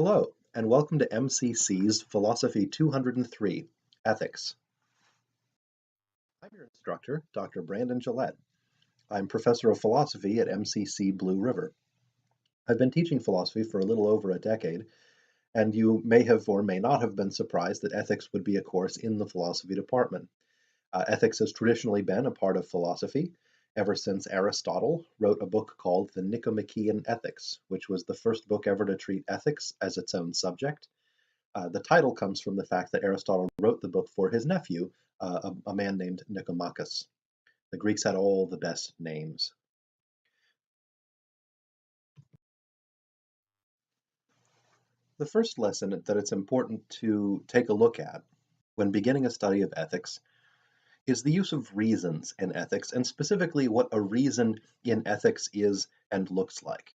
Hello, and welcome to MCC's Philosophy 203, Ethics. I'm your instructor, Dr. Brandon Gillette. I'm professor of philosophy at MCC Blue River. I've been teaching philosophy for a little over a decade, and you may have or may not have been surprised that ethics would be a course in the philosophy department. Ethics has traditionally been a part of philosophy ever since Aristotle wrote a book called the Nicomachean Ethics, which was the first book ever to treat ethics as its own subject. The title comes from the fact that Aristotle wrote the book for his nephew, a man named Nicomachus. The Greeks had all the best names. The first lesson that it's important to take a look at when beginning a study of ethics is the use of reasons in ethics, and specifically what a reason in ethics is and looks like.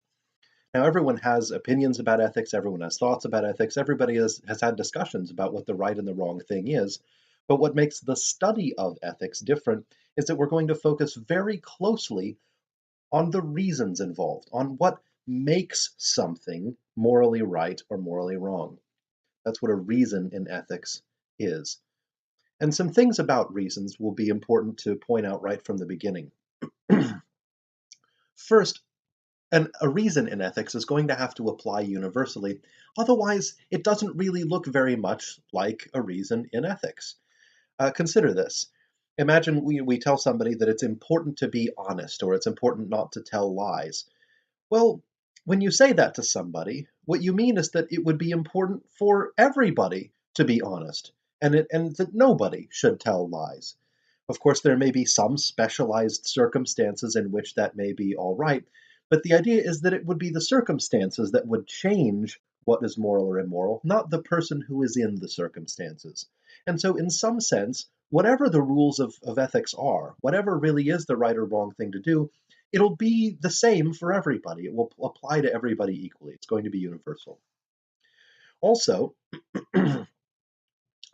Now, everyone has opinions about ethics, everyone has thoughts about ethics, everybody has had discussions about what the right and the wrong thing is. But what makes the study of ethics different is that we're going to focus very closely on the reasons involved, on what makes something morally right or morally wrong. That's what a reason in ethics is. And some things about reasons will be important to point out right from the beginning. First, and a reason in ethics is going to have to apply universally. Otherwise, it doesn't really look very much like a reason in ethics. Consider this. Imagine we tell somebody that it's important to be honest or it's important not to tell lies. Well, when you say that to somebody, what you mean is that it would be important for everybody to be honest and that nobody should tell lies. Of course, there may be some specialized circumstances in which that may be all right, but the idea is that it would be the circumstances that would change what is moral or immoral, not the person who is in the circumstances. And so, in some sense, whatever the rules of ethics are, whatever really is the right or wrong thing to do, it'll be the same for everybody. It will apply to everybody equally. It's going to be universal. Also,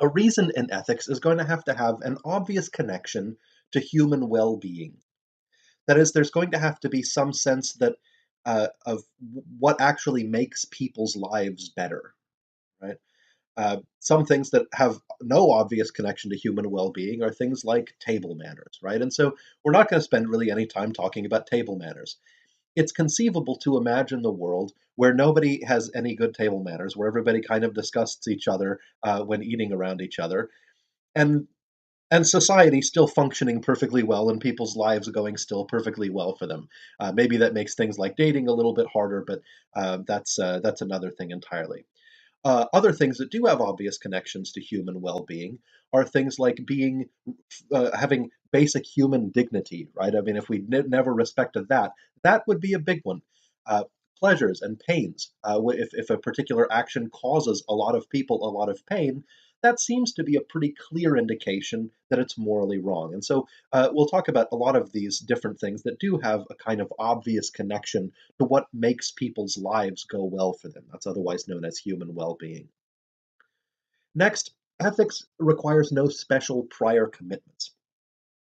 a reason in ethics is going to have an obvious connection to human well being. That is, there's going to have to be some sense that of what actually makes people's lives better, right? Some things that have no obvious connection to human well-being are things like table manners, right? And so we're not going to spend really any time talking about table manners. It's conceivable to imagine the world where nobody has any good table manners, where everybody kind of disgusts each other when eating around each other, and and society still functioning perfectly well and people's lives going still perfectly well for them. Maybe that makes things like dating a little bit harder, but that's another thing entirely. Other things that do have obvious connections to human well-being are things like having basic human dignity, right? I mean, if we never respected that, that would be a big one. Uh, Pleasures and pains. If a particular action causes a lot of people a lot of pain, that seems to be a pretty clear indication that it's morally wrong. And so we'll talk about a lot of these different things that do have a kind of obvious connection to what makes people's lives go well for them. That's otherwise known as human well being. Next, ethics requires no special prior commitments,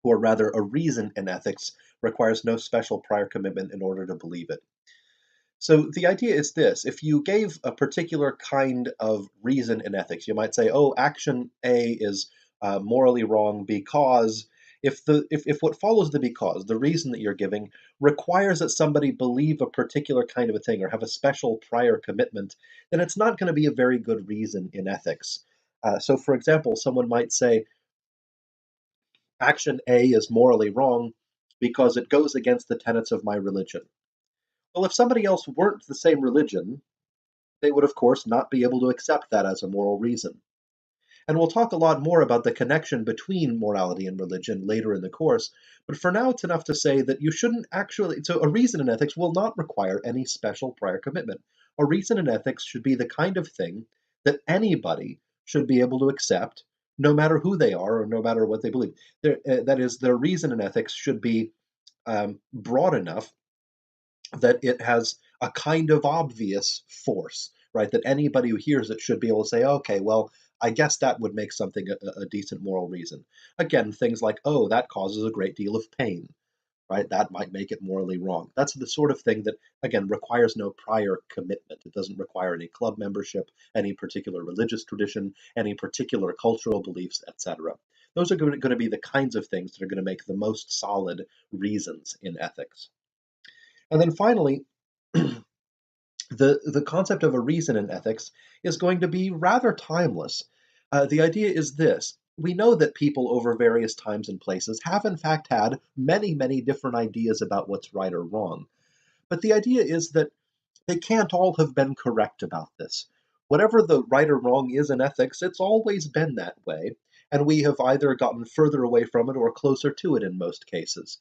or rather, a reason in ethics requires no special prior commitment in order to believe it. So the idea is this: if you gave a particular kind of reason in ethics, you might say, oh, action A is morally wrong because if what follows the because, the reason that you're giving, requires that somebody believe a particular kind of a thing or have a special prior commitment, then it's not going to be a very good reason in ethics. So, for example, someone might say, action A is morally wrong because it goes against the tenets of my religion. Well, if somebody else weren't the same religion, they would, of course, not be able to accept that as a moral reason. And we'll talk a lot more about the connection between morality and religion later in the course, but for now it's enough to say that you shouldn't actually. So, a reason in ethics will not require any special prior commitment. A reason in ethics should be the kind of thing that anybody should be able to accept, no matter who they are or no matter what they believe. That is, the reason in ethics should be broad enough that it has a kind of obvious force, right? That anybody who hears it should be able to say, okay, well, I guess that would make something a decent moral reason. Again, things like, oh, that causes a great deal of pain. right? That might make it morally wrong. That's the sort of thing that, again, requires no prior commitment. It doesn't require any club membership, any particular religious tradition, any particular cultural beliefs, etc. Those are going to be the kinds of things that are going to make the most solid reasons in ethics. And then finally, the concept of a reason in ethics is going to be rather timeless. The idea is this: we know that people over various times and places have, in fact, had many, many different ideas about what's right or wrong. But the idea is that they can't all have been correct about this. Whatever the right or wrong is in ethics, it's always been that way, and we have either gotten further away from it or closer to it in most cases.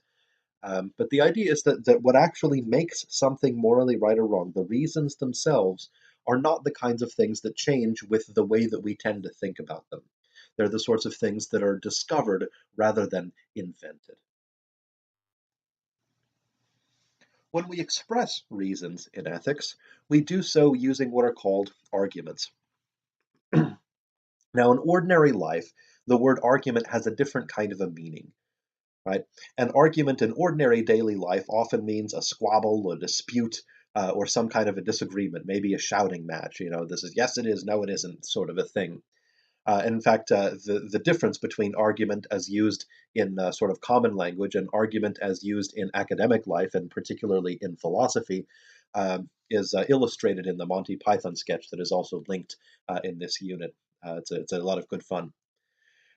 But the idea is that what actually makes something morally right or wrong, the reasons themselves, are not the kinds of things that change with the way that we tend to think about them. They're the sorts of things that are discovered rather than invented. When we express reasons in ethics, we do so using what are called arguments. Now, in ordinary life, the word argument has a different kind of a meaning, right? An argument in ordinary daily life often means a squabble, a dispute, or some kind of a disagreement, maybe a shouting match. This is yes, it is, no, it isn't, sort of a thing. In fact, the difference between argument as used in sort of common language and argument as used in academic life, and particularly in philosophy, is illustrated in the Monty Python sketch that is also linked in this unit. It's a lot of good fun.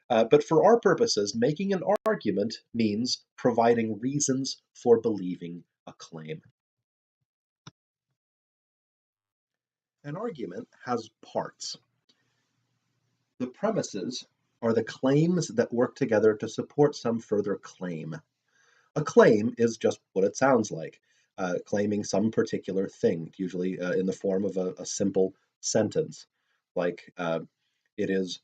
But for our purposes, making an argument means providing reasons for believing a claim. An argument has parts. The premises are the claims that work together to support some further claim. A claim is just what it sounds like, claiming some particular thing, usually in the form of a simple sentence, like it is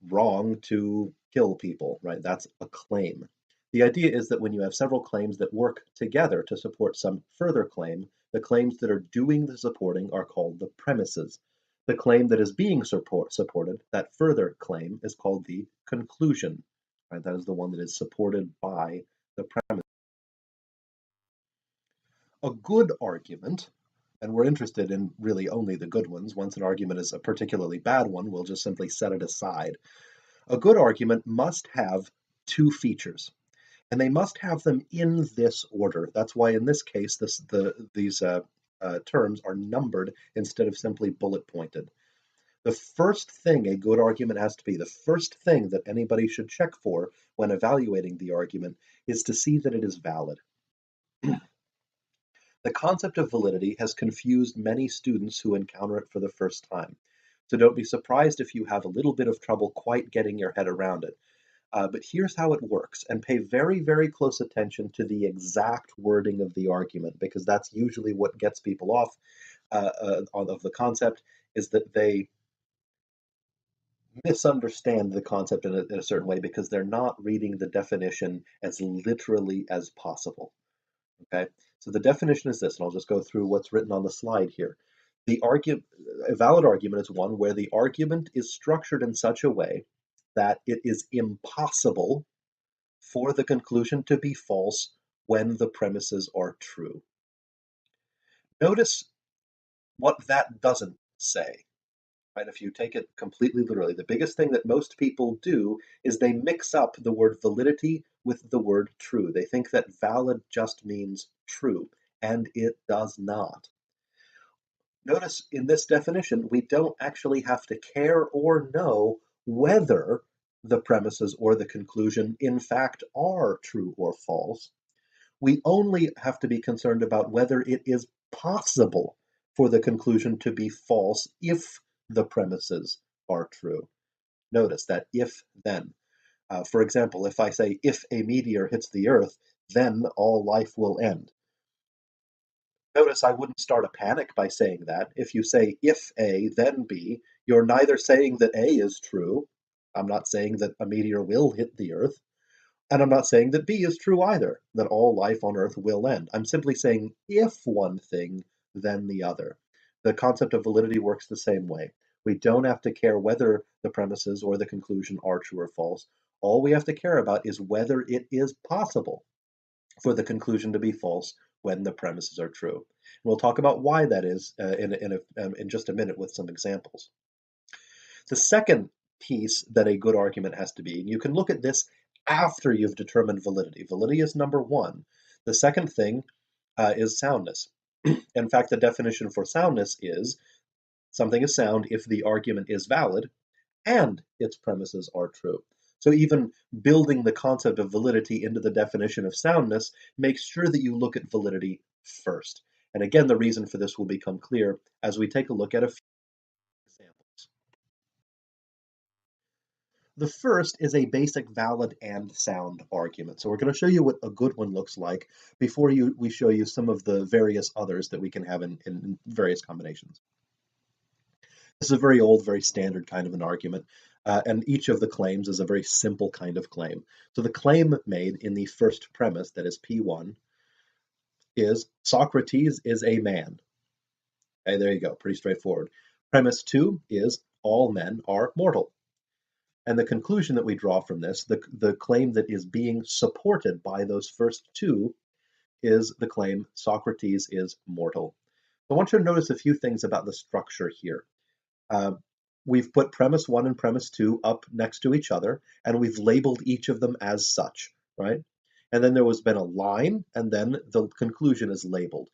wrong to kill people, right? That's a claim. The idea is that when you have several claims that work together to support some further claim, the claims that are doing the supporting are called the premises. The claim that is being supported, that further claim, is called the conclusion. Right? That is the one that is supported by the premise. A good argument, and we're interested in really only the good ones. Once an argument is a particularly bad one, we'll just simply set it aside. A good argument must have two features, and they must have them in this order. That's why in this case, these terms are numbered instead of simply bullet pointed. The first thing a good argument has to be, the first thing that anybody should check for when evaluating the argument, is to see that it is valid. The concept of validity has confused many students who encounter it for the first time. So don't be surprised if you have a little bit of trouble quite getting your head around it. But here's how it works, and pay very, very close attention to the exact wording of the argument, because that's usually what gets people off of the concept, is that they misunderstand the concept in a certain way because they're not reading the definition as literally as possible. Okay, so the definition is this, and I'll just go through what's written on the slide here. A valid argument is one where the argument is structured in such a way that it is impossible for the conclusion to be false when the premises are true. Notice what that doesn't say. Right? If you take it completely literally, the biggest thing that most people do is they mix up the word validity with the word true. They think that valid just means true, and it does not. Notice in this definition, we don't actually have to care or know whether the premises or the conclusion in fact are true or false. We only have to be concerned about whether it is possible for the conclusion to be false if the premises are true. Notice that if then. For example, if I say, if a meteor hits the Earth, then all life will end. Notice I wouldn't start a panic by saying that. If you say, if A, then B, you're neither saying that A is true. I'm not saying that a meteor will hit the Earth. And I'm not saying that B is true either, that all life on Earth will end. I'm simply saying if one thing, then the other. The concept of validity works the same way. We don't have to care whether the premises or the conclusion are true or false. All we have to care about is whether it is possible. for the conclusion to be false when the premises are true. And we'll talk about why that is in just a minute with some examples. The second piece that a good argument has to be, and you can look at this after you've determined validity. Validity is number one. The second thing is soundness. In fact, the definition for soundness is something is sound if the argument is valid and its premises are true. So even building the concept of validity into the definition of soundness makes sure that you look at validity first. And again, the reason for this will become clear as we take a look at a few examples. The first is a basic valid and sound argument. So we're going to show you what a good one looks like before we show you some of the various others that we can have in various combinations. This is a very old, very standard kind of an argument, and each of the claims is a very simple kind of claim. So the claim made in the first premise, that is P1, is Socrates is a man. Okay, there you go, pretty straightforward. Premise 2 is all men are mortal. And the conclusion that we draw from this, the claim that is being supported by those first two, is the claim Socrates is mortal. I want you to notice a few things about the structure here. Uh, we've put premise 1 and premise 2 up next to each other, and we've labeled each of them as such, right? And then there has been a line, and then the conclusion is labeled.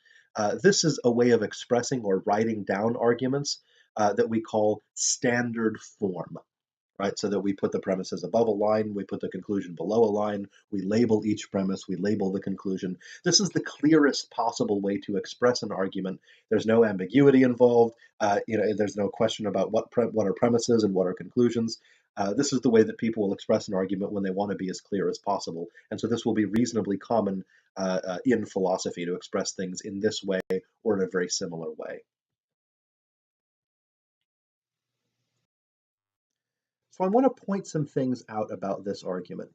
This is a way of expressing or writing down arguments that we call standard form, right? So that we put the premises above a line, we put the conclusion below a line, we label each premise, we label the conclusion. This is the clearest possible way to express an argument. There's no ambiguity involved. There's no question about what are premises and what are conclusions. This is the way that people will express an argument when they want to be as clear as possible. And so this will be reasonably common in philosophy to express things in this way or in a very similar way. So I want to point some things out about this argument.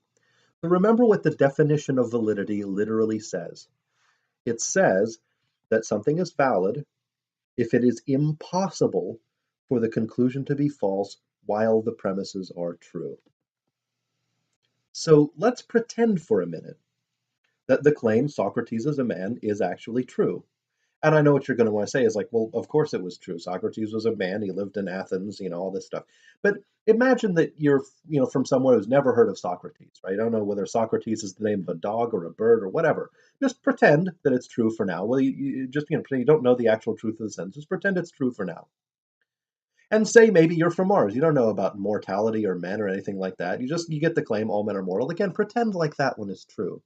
So remember what the definition of validity literally says. It says that something is valid if it is impossible for the conclusion to be false while the premises are true. So let's pretend for a minute that the claim Socrates is a man is actually true. And I know what you're going to want to say is like, well, of course it was true. Socrates was a man. He lived in Athens, all this stuff. But imagine that you're, from someone who's never heard of Socrates, right? I don't know whether Socrates is the name of a dog or a bird or whatever. Just pretend that it's true for now. Well, you just, pretend you don't know the actual truth of the sentence. Just pretend it's true for now. And say maybe you're from Mars. You don't know about mortality or men or anything like that. You get the claim all men are mortal. Again, pretend like that one is true.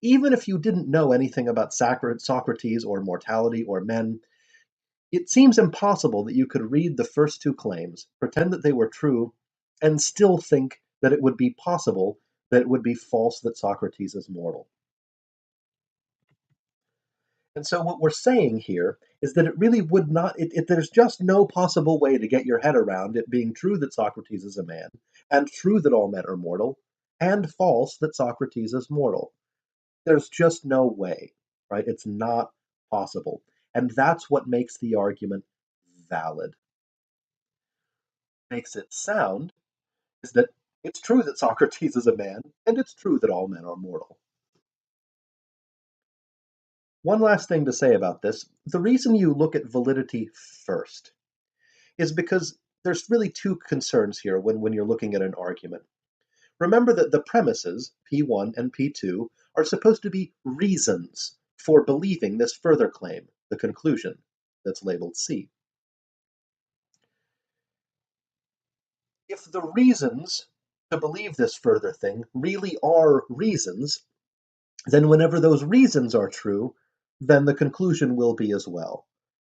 Even if you didn't know anything about Socrates or mortality or men, it seems impossible that you could read the first two claims, pretend that they were true, and still think that it would be possible that it would be false that Socrates is mortal. And so what we're saying here is that it really would not, there's just no possible way to get your head around it being true that Socrates is a man, and true that all men are mortal, and false that Socrates is mortal. There's just no way, right? It's not possible. And that's what makes the argument valid. Makes it sound is that it's true that Socrates is a man, and it's true that all men are mortal. One last thing to say about this. The reason you look at validity first is because there's really two concerns here when you're looking at an argument. Remember that the premises, P1 and P2, are supposed to be reasons for believing this further claim, the conclusion, that's labeled C. If the reasons to believe this further thing really are reasons, then whenever those reasons are true, then the conclusion will be as well.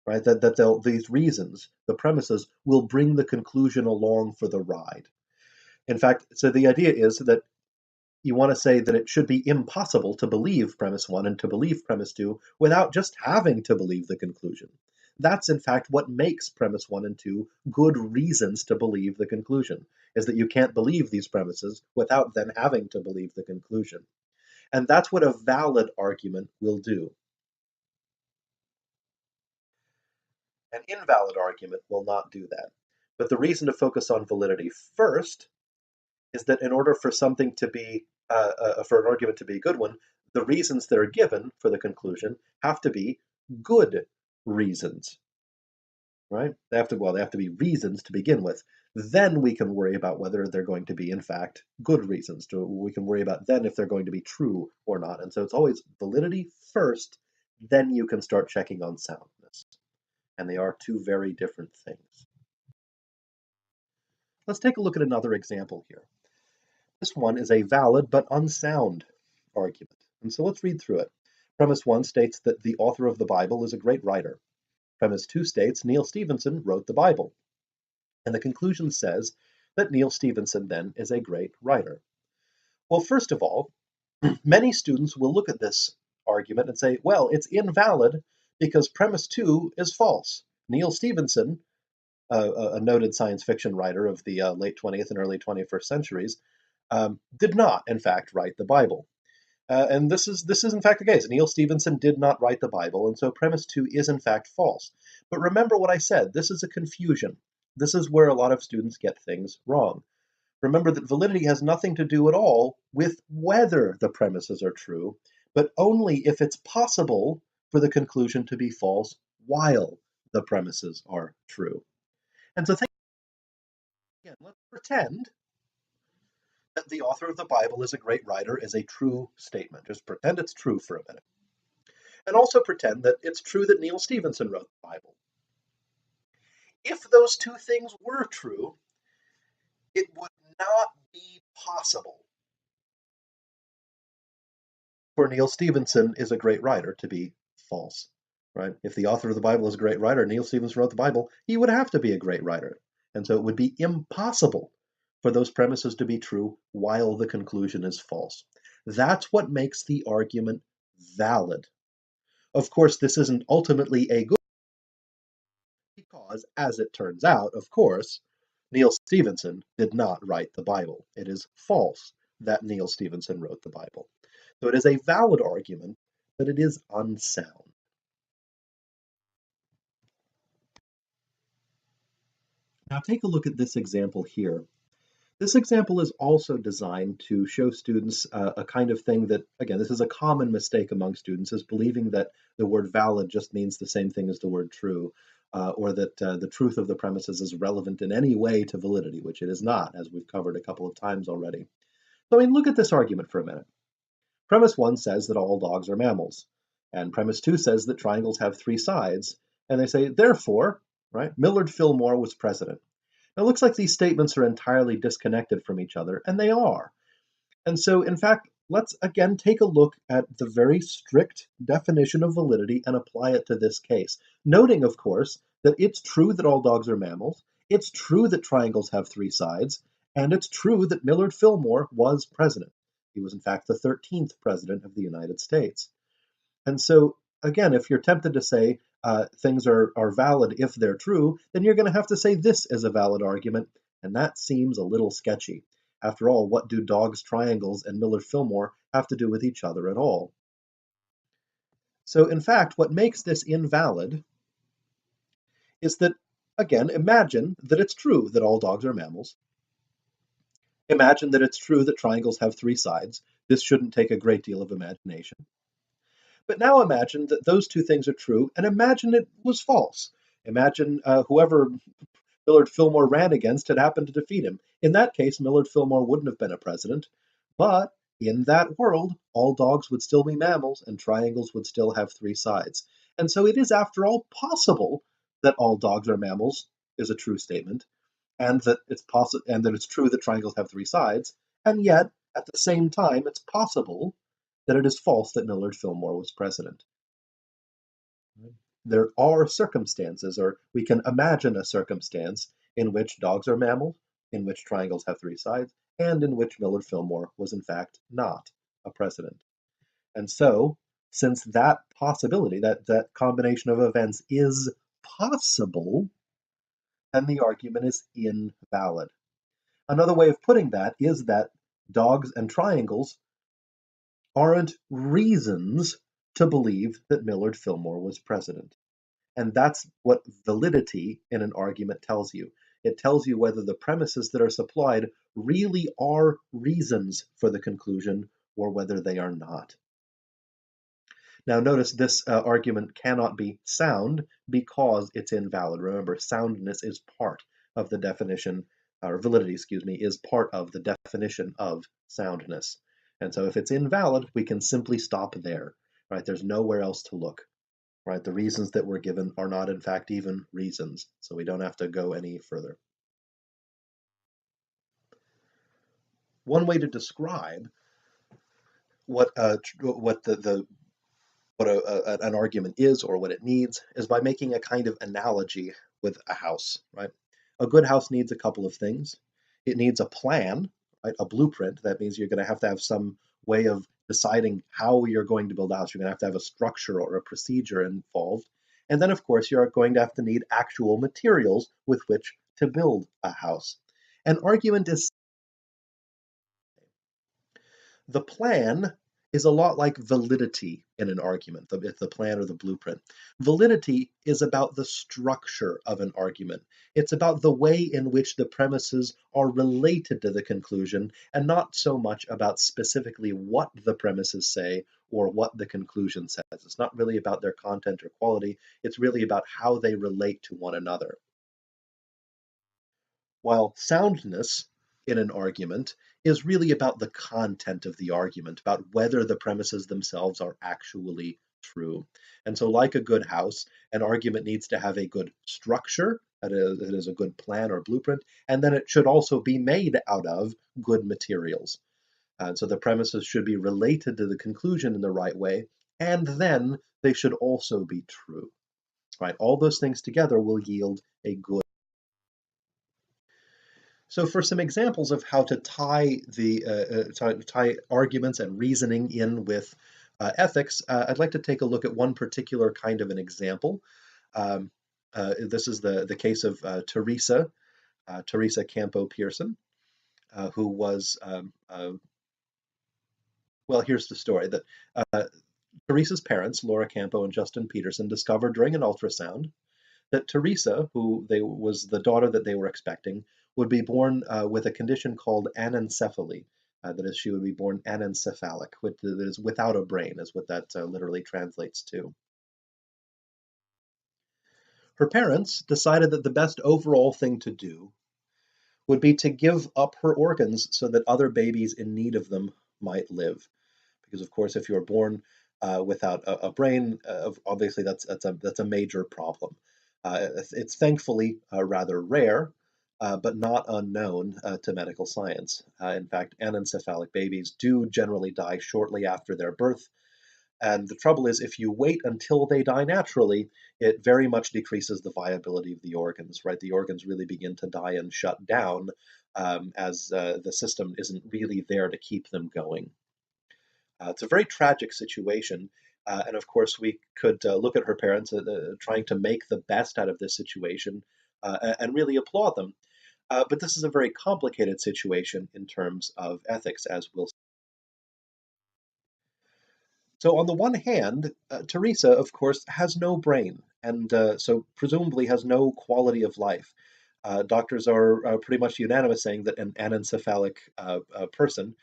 Right? These reasons, the premises, will bring the conclusion along for the ride. In fact, so the idea is that you want to say that it should be impossible to believe premise 1 and to believe premise 2 without just having to believe the conclusion. That's in fact what makes premise 1 and 2 good reasons to believe the conclusion, is that you can't believe these premises without then having to believe the conclusion. And that's what a valid argument will do. An invalid argument will not do that. But the reason to focus on validity first is that in order for something to be, for an argument to be a good one, the reasons that are given for the conclusion have to be good reasons, right? They have to be reasons to begin with. Then we can worry about whether they're going to be, in fact, good reasons. We can worry about then if they're going to be true or not. And so it's always validity first, then you can start checking on soundness. And they are two very different things. Let's take a look at another example here. This one is a valid but unsound argument. And so let's read through it. Premise 1 states that the author of the Bible is a great writer. Premise 2 states Neil Stephenson wrote the Bible. And the conclusion says that Neil Stephenson then is a great writer. Well, first of all, many students will look at this argument and say, well, it's invalid because premise 2 is false. Neil Stephenson, a noted science fiction writer of the late 20th and early 21st centuries, did not, in fact, write the Bible. And this is in fact the case. Neil Stephenson did not write the Bible, and so premise 2 is in fact false. But remember what I said, this is a confusion. This is where a lot of students get things wrong. Remember that validity has nothing to do at all with whether the premises are true, but only if it's possible for the conclusion to be false while the premises are true. And so think again, let's pretend that the author of the Bible is a great writer is a true statement. Just pretend it's true for a minute. And also pretend that it's true that Neil Stephenson wrote the Bible. If those two things were true, it would not be possible for Neil Stephenson is a great writer to be false, right? If the author of the Bible is a great writer, Neil Stephenson wrote the Bible, he would have to be a great writer. And so it would be impossible for those premises to be true while the conclusion is false. That's what makes the argument valid. Of course, this isn't ultimately a good because, as it turns out, of course, Neil Stephenson did not write the Bible. It is false that Neil Stephenson wrote the Bible. So it is a valid argument, but it is unsound. Now take a look at this example here. This example is also designed to show students a kind of thing that, again, this is a common mistake among students, is believing that the word valid just means the same thing as the word true, or that the truth of the premises is relevant in any way to validity, which it is not, as we've covered a couple of times already. So, I mean, look at this argument for a minute. Premise 1 says that all dogs are mammals, and premise 2 says that triangles have three sides, and they say, therefore, right, Millard Fillmore was president. Now, it looks like these statements are entirely disconnected from each other, and they are. And so, in fact, let's again take a look at the very strict definition of validity and apply it to this case. Noting, of course, that it's true that all dogs are mammals, it's true that triangles have three sides, and it's true that Millard Fillmore was president. He was, in fact, the 13th president of the United States. And so, again, if you're tempted to say things are valid if they're true, then you're going to have to say this is a valid argument, and that seems a little sketchy. After all, what do dogs, triangles, and Millard Fillmore have to do with each other at all? So, in fact, what makes this invalid is that, again, imagine that it's true that all dogs are mammals. Imagine that it's true that triangles have three sides. This shouldn't take a great deal of imagination. But now imagine that those two things are true, and imagine it was false. Imagine whoever Millard Fillmore ran against had happened to defeat him. In that case, Millard Fillmore wouldn't have been a president. But in that world, all dogs would still be mammals, and triangles would still have three sides. And so it is, after all, possible that all dogs are mammals is a true statement, and that it's true that triangles have three sides. And yet, at the same time, it's possible that it is false that Millard Fillmore was president. There are circumstances, or we can imagine a circumstance, in which dogs are mammals, in which triangles have three sides, and in which Millard Fillmore was in fact not a president. And so, since that possibility, that combination of events is possible, then the argument is invalid. Another way of putting that is that dogs and triangles aren't reasons to believe that Millard Fillmore was president. And that's what validity in an argument tells you. It tells you whether the premises that are supplied really are reasons for the conclusion or whether they are not. Now, notice this argument cannot be sound because it's invalid. Remember, soundness is part of the definition, or validity, excuse me, is part of the definition of soundness. And so if it's invalid, we can simply stop there, right? There's nowhere else to look, right? The reasons that we're given are not, in fact, even reasons, so we don't have to go any further. One way to describe what an argument is or what it needs is by making a kind of analogy with a house, right? A good house needs a couple of things. It needs a plan, right? A blueprint. That means you're going to have some way of deciding how you're going to build a house. You're going to have a structure or a procedure involved. And then, of course, you're going to have to need actual materials with which to build a house. An argument is the plan is a lot like validity in an argument, the plan or the blueprint. Validity is about the structure of an argument. It's about the way in which the premises are related to the conclusion, and not so much about specifically what the premises say or what the conclusion says. It's not really about their content or quality, it's really about how they relate to one another. While soundness in an argument is really about the content of the argument, about whether the premises themselves are actually true. And so, like a good house, an argument needs to have a good structure, that is a good plan or blueprint, and then it should also be made out of good materials. So the premises should be related to the conclusion in the right way, and then they should also be true. Right? All those things together will yield a good. So, for some examples of how to tie tie arguments and reasoning in with ethics, I'd like to take a look at one particular kind of an example. Um, this is the case of Teresa Campo Pearson, who was well. Here's the story that uh, Teresa's parents, Laura Campo and Justin Peterson, discovered during an ultrasound that Teresa, was the daughter that they were expecting, would be born with a condition called anencephaly. That is, she would be born anencephalic, which is without a brain, is what that literally translates to. Her parents decided that the best overall thing to do would be to give up her organs so that other babies in need of them might live. Because, of course, if you're born without a brain, obviously that's a major problem. It's thankfully rather rare, but not unknown to medical science. In fact, anencephalic babies do generally die shortly after their birth. And the trouble is, if you wait until they die naturally, it very much decreases the viability of the organs, right? The organs really begin to die and shut down as the system isn't really there to keep them going. It's a very tragic situation. And of course, we could look at her parents trying to make the best out of this situation and really applaud them. But this is a very complicated situation in terms of ethics, as we'll. So, on the one hand, Teresa, of course, has no brain, and so presumably has no quality of life. Doctors are pretty much unanimous saying that an anencephalic person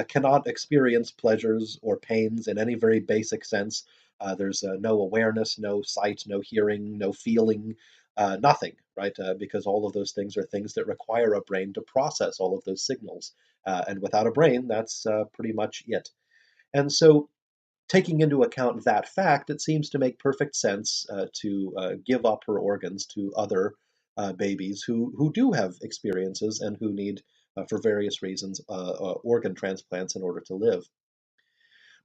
cannot experience pleasures or pains in any very basic sense. There's no awareness, no sight, no hearing, no feeling, nothing, right? Because all of those things are things that require a brain to process all of those signals. And without a brain, that's pretty much it. And so taking into account that fact, it seems to make perfect sense to give up her organs to other babies who do have experiences and who need, for various reasons, organ transplants in order to live.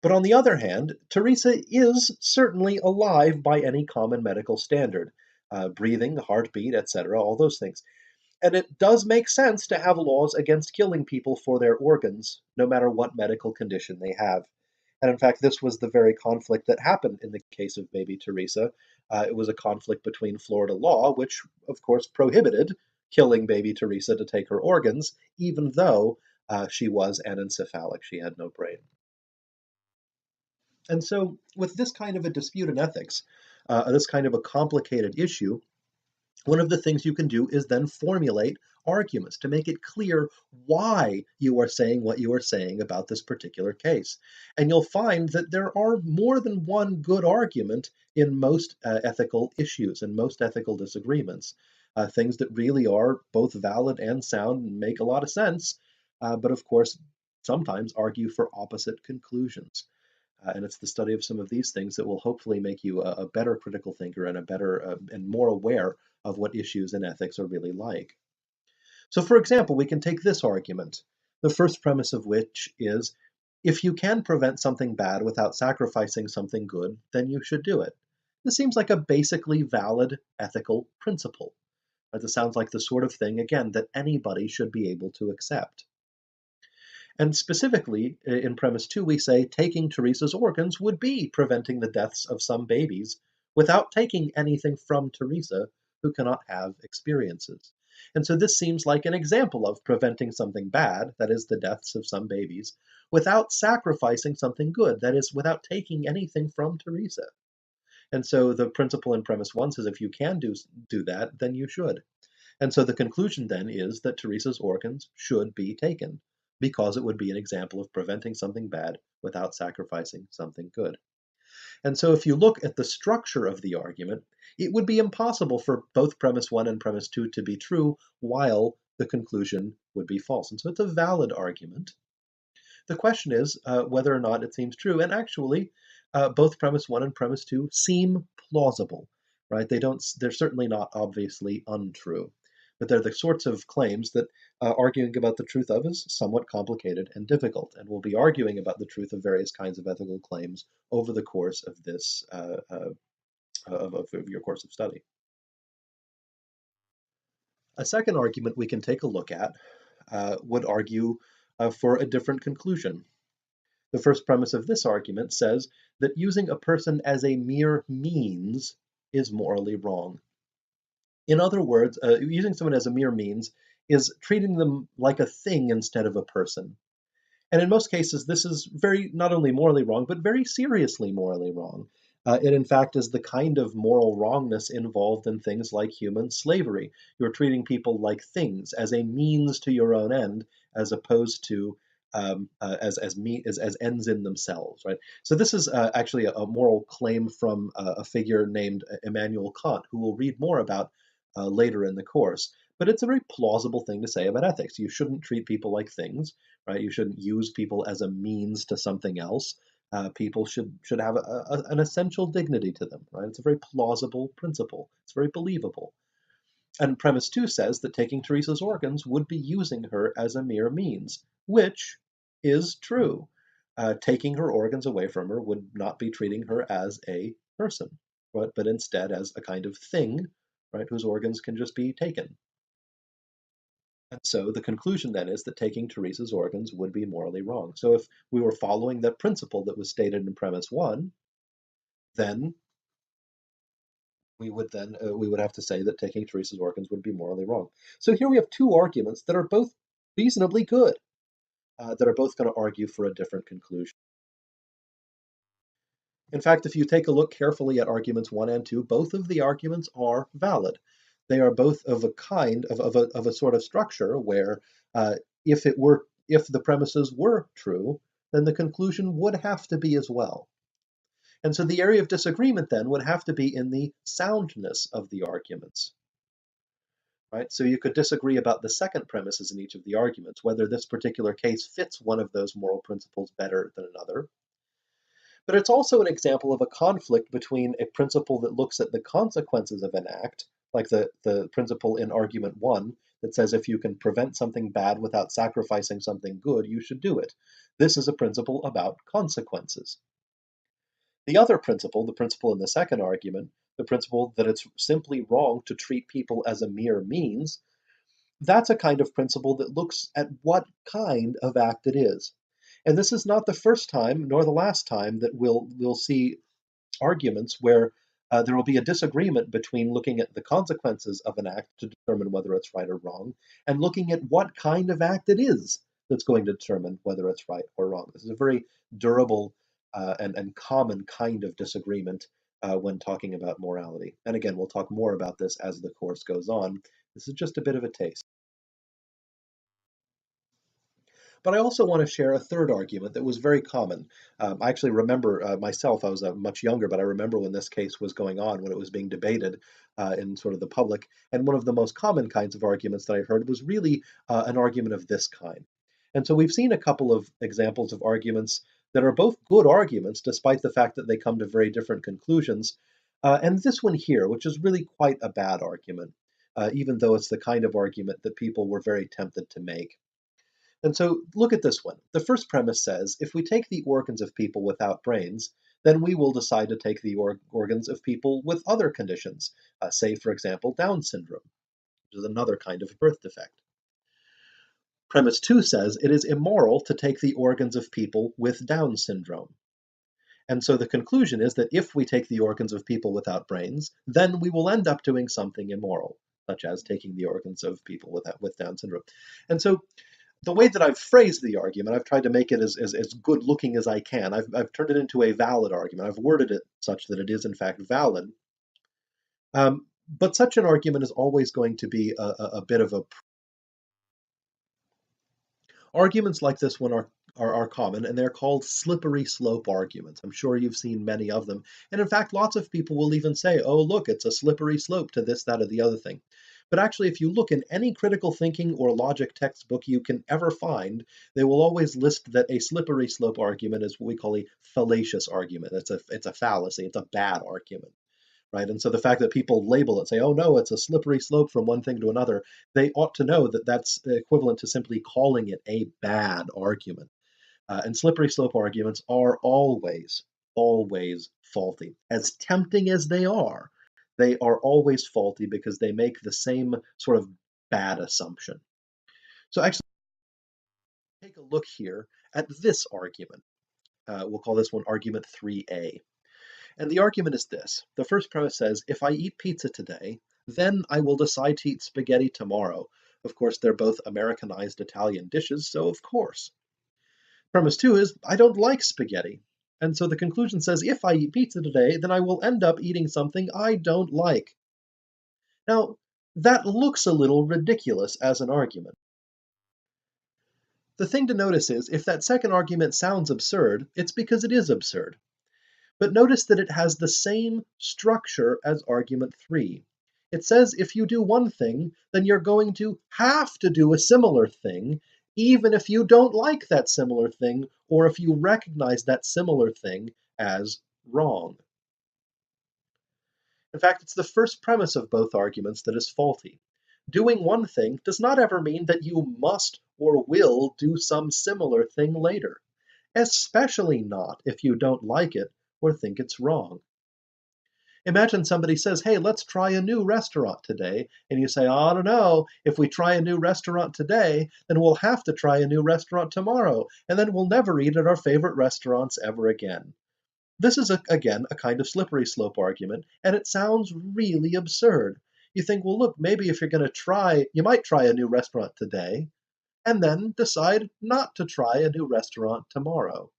But on the other hand, Teresa is certainly alive by any common medical standard, breathing, heartbeat, etc., all those things. And it does make sense to have laws against killing people for their organs, no matter what medical condition they have. And in fact, this was the very conflict that happened in the case of baby Teresa. It was a conflict between Florida law, which of course prohibited killing baby Teresa to take her organs, even though she was anencephalic. She had no brain. And so, with this kind of a dispute in ethics, this kind of a complicated issue, One of the things you can do is then formulate arguments to make it clear why you are saying what you are saying about this particular case. And you'll find that there are more than one good argument in most ethical issues and most ethical disagreements. Things that really are both valid and sound and make a lot of sense, but of course, sometimes argue for opposite conclusions. And it's the study of some of these things that will hopefully make you a better critical thinker and a better and more aware of what issues in ethics are really like. So, for example, we can take this argument, the first premise of which is if you can prevent something bad without sacrificing something good, then you should do it. This seems like a basically valid ethical principle. This sounds like the sort of thing, again, that anybody should be able to accept. And specifically, in premise two, we say taking Teresa's organs would be preventing the deaths of some babies without taking anything from Teresa, who cannot have experiences. And so this seems like an example of preventing something bad, that is, the deaths of some babies, without sacrificing something good, that is, without taking anything from Teresa. And so the principle in premise one says if you can do that, then you should. And so the conclusion then is that Teresa's organs should be taken because it would be an example of preventing something bad without sacrificing something good. And so if you look at the structure of the argument, it would be impossible for both premise one and premise two to be true while the conclusion would be false. And so it's a valid argument. The question is whether or not it seems true. And actually, both premise one and premise two seem plausible, right? They're certainly not obviously untrue, but they're the sorts of claims that arguing about the truth of is somewhat complicated and difficult. And we'll be arguing about the truth of various kinds of ethical claims over the course of this of your course of study. A second argument we can take a look at would argue for a different conclusion. The first premise of this argument says that using a person as a mere means is morally wrong. In other words, using someone as a mere means is treating them like a thing instead of a person. And in most cases, this is very not only morally wrong, but very seriously morally wrong. It, in fact, is the kind of moral wrongness involved in things like human slavery. You're treating people like things as a means to your own end, as opposed to as ends in themselves, right? So this is actually a moral claim from a figure named Immanuel Kant, who we'll read more about later in the course. But it's a very plausible thing to say about ethics. You shouldn't treat people like things, right? You shouldn't use people as a means to something else. People should have an essential dignity to them, right? It's a very plausible principle. It's very believable. And premise two says that taking Teresa's organs would be using her as a mere means, which is true. Taking her organs away from her would not be treating her as a person, but instead as a kind of thing, right, whose organs can just be taken. And so the conclusion then is that taking Teresa's organs would be morally wrong. So if we were following that principle that was stated in premise one, then we would have to say that taking Teresa's organs would be morally wrong. So here we have two arguments that are both reasonably good, that are both going to argue for a different conclusion. In fact, if you take a look carefully at arguments one and two, both of the arguments are valid. They are both of a kind of a sort of structure where uh, if the premises were true, then the conclusion would have to be as well. And so the area of disagreement then would have to be in the soundness of the arguments. Right? So you could disagree about the second premises in each of the arguments, whether this particular case fits one of those moral principles better than another. But it's also an example of a conflict between a principle that looks at the consequences of an act, like the principle in argument one that says if you can prevent something bad without sacrificing something good, you should do it. This is a principle about consequences. The other principle, the principle in the second argument, the principle that it's simply wrong to treat people as a mere means, that's a kind of principle that looks at what kind of act it is. And this is not the first time nor the last time that we'll see arguments where there will be a disagreement between looking at the consequences of an act to determine whether it's right or wrong, and looking at what kind of act it is that's going to determine whether it's right or wrong. This is a very durable and common kind of disagreement when talking about morality. And again, we'll talk more about this as the course goes on. This is just a bit of a taste. But I also want to share a third argument that was very common. I actually remember myself, I was much younger, but I remember when this case was going on, when it was being debated in sort of the public. And one of the most common kinds of arguments that I heard was really an argument of this kind. And so we've seen a couple of examples of arguments that are both good arguments, despite the fact that they come to very different conclusions. And this one here, which is really quite a bad argument, even though it's the kind of argument that people were very tempted to make. And so look at this one. The first premise says if we take the organs of people without brains, then we will decide to take the organs of people with other conditions, say, for example, Down syndrome, which is another kind of birth defect. Premise two says it is immoral to take the organs of people with Down syndrome. And so the conclusion is that if we take the organs of people without brains, then we will end up doing something immoral, such as taking the organs of people with Down syndrome. And so the way that I've phrased the argument, I've tried to make it as good looking as I can. I've turned it into a valid argument. I've worded it such that it is, in fact, valid. But such an argument is always going to be a bit of a. Arguments like this one are common, and they're called slippery slope arguments. I'm sure you've seen many of them. And in fact, lots of people will even say, oh, look, it's a slippery slope to this, that, or the other thing. But actually, if you look in any critical thinking or logic textbook you can ever find, they will always list that a slippery slope argument is what we call a fallacious argument. It's a fallacy, it's a bad argument, right? And so the fact that people label it, say, oh no, it's a slippery slope from one thing to another, they ought to know that that's equivalent to simply calling it a bad argument. And slippery slope arguments are always faulty. As tempting as they are always faulty because they make the same sort of bad assumption. So actually, take a look here at this argument. We'll call this one argument 3A. And the argument is this. The first premise says, if I eat pizza today, then I will decide to eat spaghetti tomorrow. Of course, they're both Americanized Italian dishes, so of course. Premise two is, I don't like spaghetti. And so the conclusion says, if I eat pizza today, then I will end up eating something I don't like. Now, that looks a little ridiculous as an argument. The thing to notice is, if that second argument sounds absurd, it's because it is absurd. But notice that it has the same structure as argument 3. It says if you do one thing, then you're going to have to do a similar thing, even if you don't like that similar thing, or if you recognize that similar thing as wrong. In fact, it's the first premise of both arguments that is faulty. Doing one thing does not ever mean that you must or will do some similar thing later, especially not if you don't like it or think it's wrong. Imagine somebody says, hey, let's try a new restaurant today. And you say, I don't know, if we try a new restaurant today, then we'll have to try a new restaurant tomorrow. And then we'll never eat at our favorite restaurants ever again. This is, again, a kind of slippery slope argument, and it sounds really absurd. You think, well, look, maybe if you're going to try, you might try a new restaurant today, and then decide not to try a new restaurant tomorrow.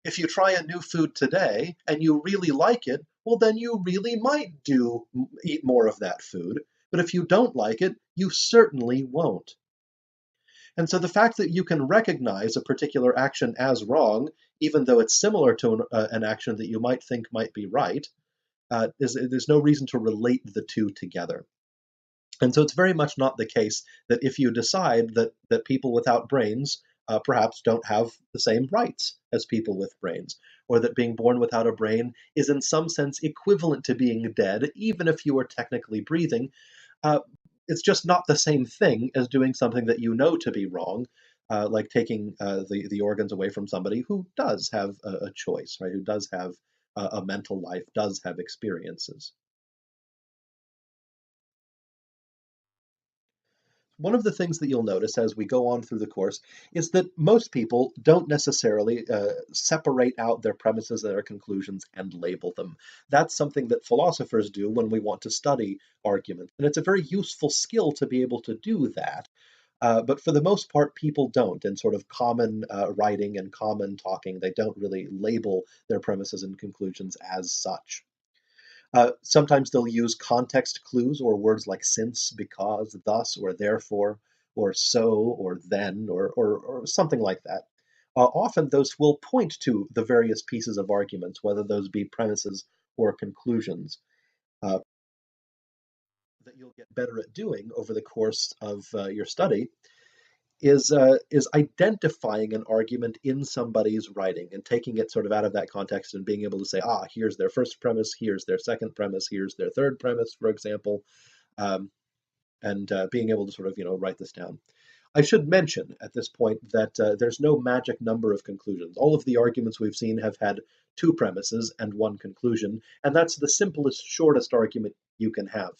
If you try a new food today and you really like it, well, then you really might eat more of that food. But if you don't like it, you certainly won't. And so the fact that you can recognize a particular action as wrong, even though it's similar to an action that you might think might be right, there's no reason to relate the two together. And so it's very much not the case that if you decide that people without brains perhaps don't have the same rights as people with brains, or that being born without a brain is in some sense equivalent to being dead, even if you are technically breathing. Uh, it's just not the same thing as doing something that you know to be wrong, like taking the organs away from somebody who does have a choice, right? Who does have a mental life, does have experiences. One of the things that you'll notice as we go on through the course is that most people don't necessarily separate out their premises and their conclusions and label them. That's something that philosophers do when we want to study argument. And it's a very useful skill to be able to do that. But for the most part, people don't. In sort of common writing and common talking, they don't really label their premises and conclusions as such. Sometimes they'll use context clues or words like since, because, thus, or therefore, or so, or then, or something like that. Often those will point to the various pieces of arguments, whether those be premises or conclusions, uh, that you'll get better at doing over the course of your study is identifying an argument in somebody's writing and taking it sort of out of that context and being able to say, ah, here's their first premise, here's their second premise, here's their third premise, for example, um, and being able to sort of write this down. I should mention at this point that there's no magic number of conclusions. All of the arguments we've seen have had two premises and one conclusion, and that's the simplest, shortest argument you can have.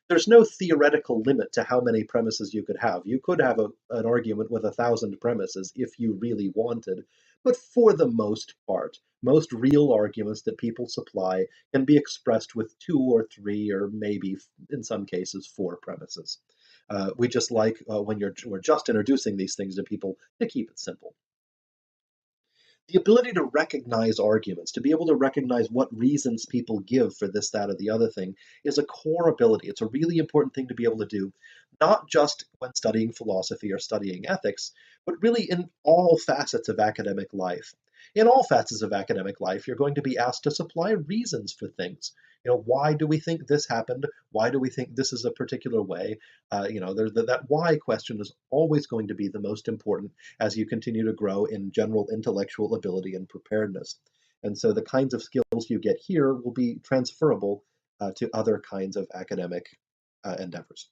There's no theoretical limit to how many premises you could have. You could have an argument with 1,000 premises if you really wanted, but for the most part, most real arguments that people supply can be expressed with two or three, or maybe in some cases, four premises. We just like when we're just introducing these things to people to keep it simple. The ability to recognize arguments, to be able to recognize what reasons people give for this, that, or the other thing, is a core ability. It's a really important thing to be able to do, not just when studying philosophy or studying ethics, but really in all facets of academic life. In all facets of academic life, you're going to be asked to supply reasons for things. Why do we think this happened? Why do we think this is a particular way? That why question is always going to be the most important as you continue to grow in general intellectual ability and preparedness. And so the kinds of skills you get here will be transferable to other kinds of academic endeavors.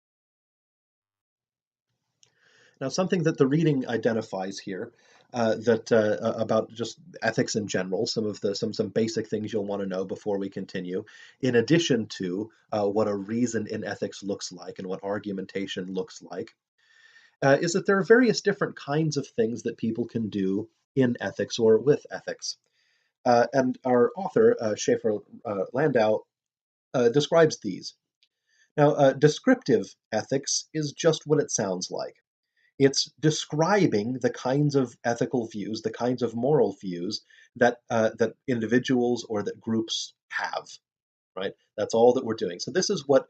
Now, something that the reading identifies here that about just ethics in general, some basic things you'll want to know before we continue, in addition to what a reason in ethics looks like and what argumentation looks like, is that there are various different kinds of things that people can do in ethics or with ethics. And our author, Schaefer Landau, describes these. Now, descriptive ethics is just what it sounds like. It's describing the kinds of ethical views, the kinds of moral views that individuals or that groups have, right? That's all that we're doing. So this is what,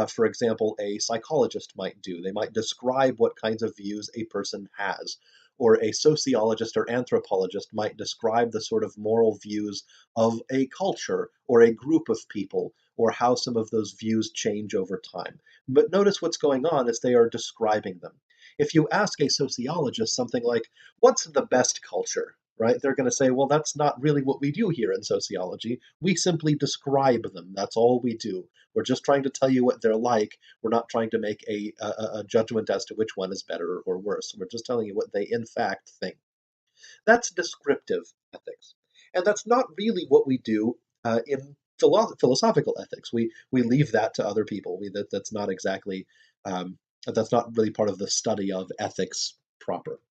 for example, a psychologist might do. They might describe what kinds of views a person has. Or a sociologist or anthropologist might describe the sort of moral views of a culture or a group of people, or how some of those views change over time. But notice what's going on is they are describing them. If you ask a sociologist something like, what's the best culture? Right? They're going to say, well, that's not really what we do here in sociology. We simply describe them. That's all we do. We're just trying to tell you what they're like. We're not trying to make a judgment as to which one is better or worse. We're just telling you what they in fact think. That's descriptive ethics. And that's not really what we do in philosophical ethics. We leave that to other people. That's not exactly, that's not really part of the study of ethics proper.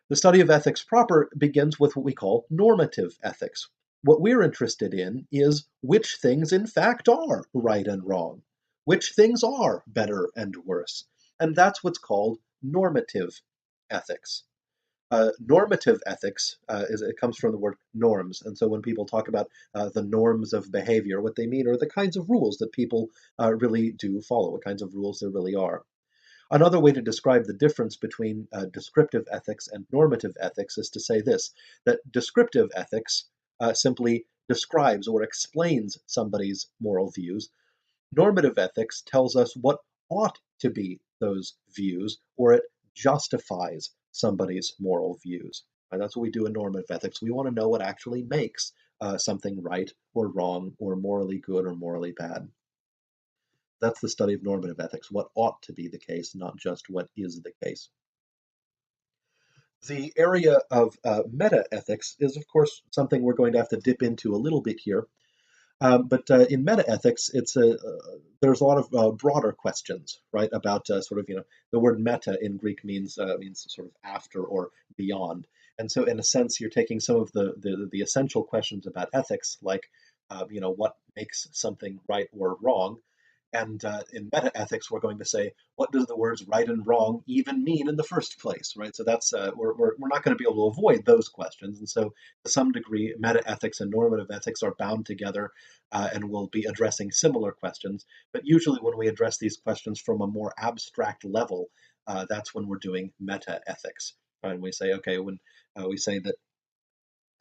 The study of ethics proper begins with what we call normative ethics. What we're interested in is which things, in fact, are right and wrong, which things are better and worse. And that's what's called normative ethics. Normative ethics it comes from the word norms, and so when people talk about the norms of behavior, what they mean are the kinds of rules that people really do follow, what kinds of rules there really are. Another way to describe the difference between descriptive ethics and normative ethics is to say this, that descriptive ethics simply describes or explains somebody's moral views. Normative ethics tells us what ought to be those views, or it justifies somebody's moral views. And that's what we do in normative ethics. We want to know what actually makes something right or wrong or morally good or morally bad. That's the study of normative ethics, what ought to be the case, not just what is the case. The area of meta-ethics is, of course, something we're going to have to dip into a little bit here. But in meta-ethics, there's a lot of broader questions, right? About sort of, the word meta in Greek means sort of after or beyond. And so, in a sense, you're taking some of the essential questions about ethics, like, what makes something right or wrong, And in metaethics, we're going to say, what does the words right and wrong even mean in the first place, right? So that's we're not going to be able to avoid those questions. And so, to some degree, metaethics and normative ethics are bound together, and we'll be addressing similar questions. But usually, when we address these questions from a more abstract level, that's when we're doing metaethics. And we say, okay, when we say that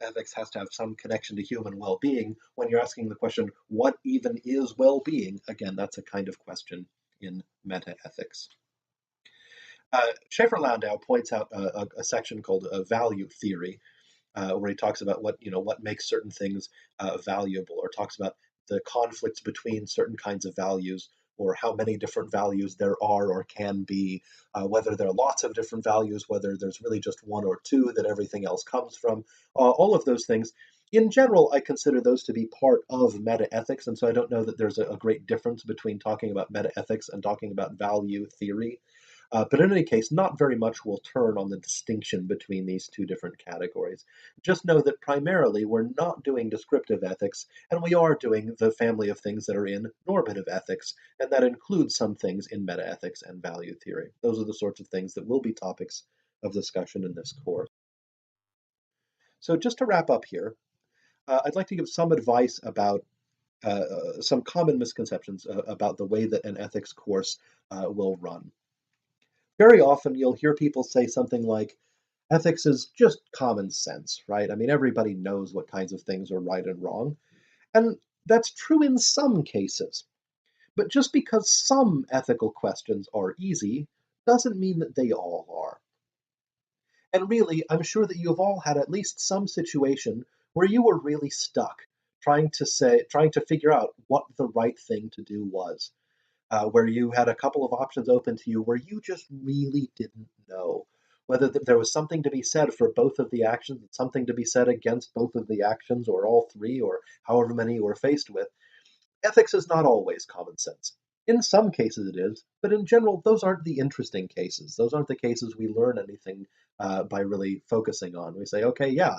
ethics has to have some connection to human well-being. When you're asking the question, what even is well-being? Again, that's a kind of question in meta-ethics. Schaefer-Landau points out a section called value theory, where he talks about what makes certain things valuable, or talks about the conflicts between certain kinds of values, or how many different values there are or can be, whether there are lots of different values, whether there's really just one or two that everything else comes from, all of those things. In general, I consider those to be part of meta ethics, and so I don't know that there's a great difference between talking about meta ethics and talking about value theory. But in any case, not very much will turn on the distinction between these two different categories. Just know that primarily we're not doing descriptive ethics, and we are doing the family of things that are in normative ethics, and that includes some things in metaethics and value theory. Those are the sorts of things that will be topics of discussion in this course. So, just to wrap up here, I'd like to give some advice about some common misconceptions about the way that an ethics course will run. Very often you'll hear people say something like, ethics is just common sense, right? I mean, everybody knows what kinds of things are right and wrong. And that's true in some cases. But just because some ethical questions are easy doesn't mean that they all are. And really, I'm sure that you've all had at least some situation where you were really stuck trying to figure out what the right thing to do was, where you had a couple of options open to you where you just really didn't know whether there was something to be said for both of the actions and something to be said against both of the actions, or all three, or however many you were faced with. Ethics is not always common sense. In some cases it is, but in general, those aren't the interesting cases. Those aren't the cases we learn anything by really focusing on. We say, okay, yeah,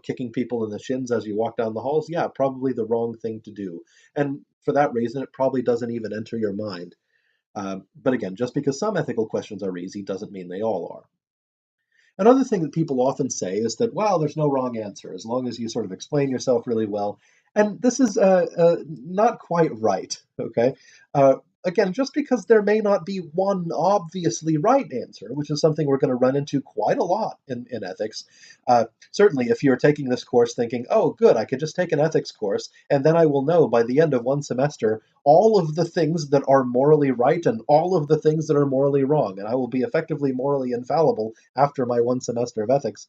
kicking people in the shins as you walk down the halls, yeah, probably the wrong thing to do. And for that reason, it probably doesn't even enter your mind. But again, just because some ethical questions are easy doesn't mean they all are. Another thing that people often say is that, well, there's no wrong answer as long as you sort of explain yourself really well. And this is not quite right, okay? Again, just because there may not be one obviously right answer, which is something we're going to run into quite a lot in ethics. Certainly, if you're taking this course thinking, oh, good, I could just take an ethics course, and then I will know by the end of one semester all of the things that are morally right and all of the things that are morally wrong, and I will be effectively morally infallible after my one semester of ethics.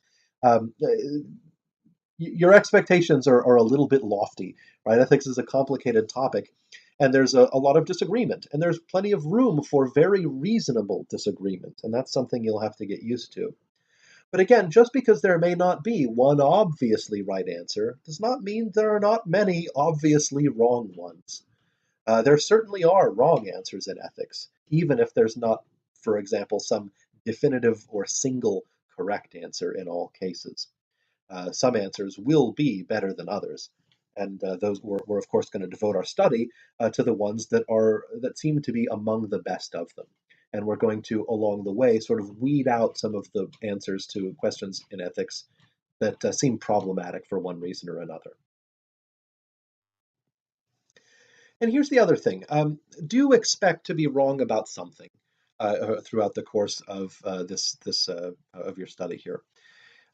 Your expectations are a little bit lofty, right? Ethics is a complicated topic, and there's a lot of disagreement, and there's plenty of room for very reasonable disagreement, and that's something you'll have to get used to. But again, just because there may not be one obviously right answer does not mean there are not many obviously wrong ones. There certainly are wrong answers in ethics, even if there's not, for example, some definitive or single correct answer in all cases. Some answers will be better than others, and those we're of course going to devote our study to the ones that seem to be among the best of them. And we're going to, along the way, sort of weed out some of the answers to questions in ethics that seem problematic for one reason or another. And here's the other thing: do expect to be wrong about something throughout the course of this of your study here.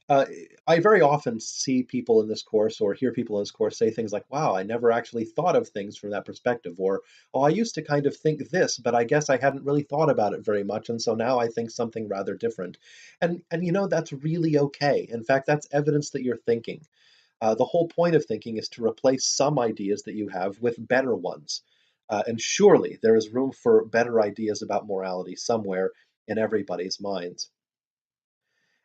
Uh, I very often see people in this course or hear people in this course say things like, wow, I never actually thought of things from that perspective. Or, oh, I used to kind of think this, but I guess I hadn't really thought about it very much. And so now I think something rather different. And that's really okay. In fact, that's evidence that you're thinking. The whole point of thinking is to replace some ideas that you have with better ones. And surely there is room for better ideas about morality somewhere in everybody's minds.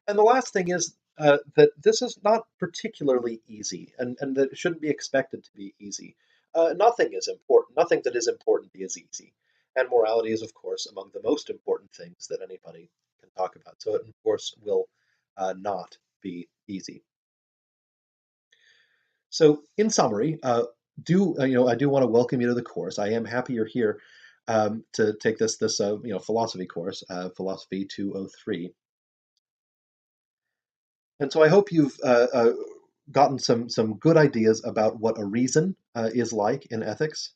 And the last thing is that this is not particularly easy, and that it shouldn't be expected to be easy. Nothing is important. Nothing that is important is easy. And morality is, of course, among the most important things that anybody can talk about. So it, of course, will not be easy. So, in summary, I do want to welcome you to the course. I am happy you're here to take this philosophy course, Philosophy 203. And so I hope you've gotten some good ideas about what a reason is like in ethics,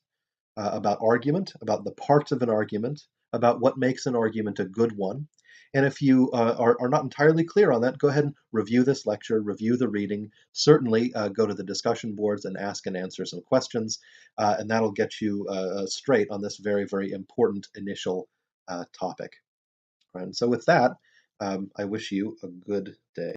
about argument, about the parts of an argument, about what makes an argument a good one. And if you are not entirely clear on that, go ahead and review this lecture, review the reading. Certainly go to the discussion boards and ask and answer some questions, and that'll get you straight on this very, very important initial topic. And so, with that, I wish you a good day.